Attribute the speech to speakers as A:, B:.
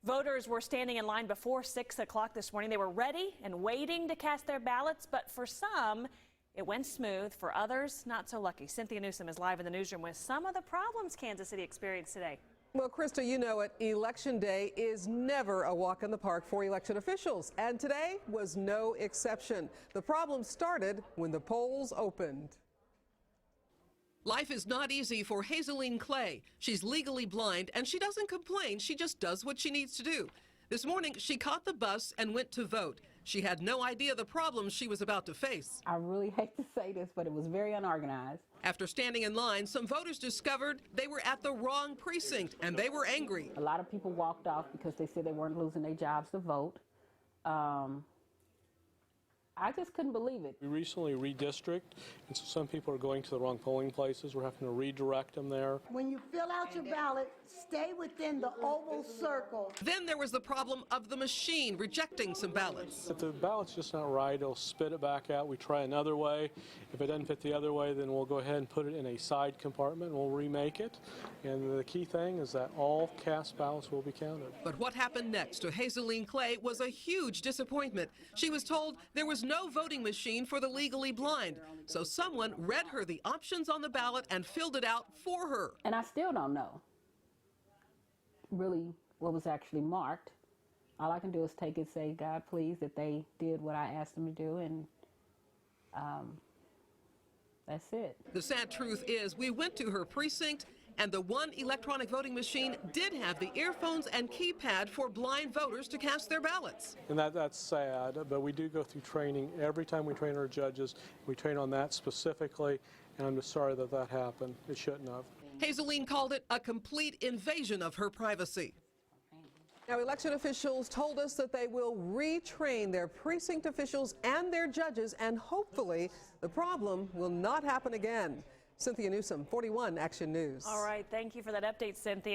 A: Voters were standing in line before 6 o'clock this morning. They were ready and waiting to cast their ballots, but for some, it went smooth. For others, not so lucky. Cynthia Newsom is live in the newsroom with some of the problems Kansas City experienced today.
B: Well, Krista, you know it. Election day is never a walk in the park for election officials, and today was no exception. The problem started when the polls opened.
C: Life is not easy for Hazeline Clay. She's legally blind, and she doesn't complain. She just does what she needs to do. This morning, she caught the bus and went to vote. She had no idea the problems she was about to face.
D: I really hate to say this, but it was very unorganized.
C: After standing in line, some voters discovered they were at the wrong precinct, and they were angry.
D: A lot of people walked off because they said they weren't losing their jobs to vote. I just couldn't believe it.
E: We recently redistricted, and so some people are going to the wrong polling places. We're having to redirect them there.
F: When you fill out your ballot, stay within the oval circle.
C: Then there was the problem of the machine rejecting some ballots.
E: If the ballot's just not right, it'll spit it back out. We try another way. If it doesn't fit the other way, then we'll go ahead and put it in a side compartment and we'll remake it. And the key thing is that all cast ballots will be counted.
C: But what happened next to Hazeline Clay was a huge disappointment. She was told there was no voting machine for the legally blind, so someone read her the options on the ballot and filled it out for her.
D: And I still don't know really what was actually marked. All I can do is take it, say, God, please, that they did what I asked them to do, and that's it.
C: The sad truth is we went to her precinct, and the one electronic voting machine did have the earphones and keypad for blind voters to cast their ballots.
E: And that's sad, but we do go through training. Every time we train our judges, we train on that specifically, and I'm just sorry that that happened. It shouldn't have.
C: Hazeline called it a complete invasion of her privacy.
B: Now, election officials told us that they will retrain their precinct officials and their judges, and hopefully the problem will not happen again. Cynthia Newsom, 41 Action News.
A: All right, thank you for that update, Cynthia.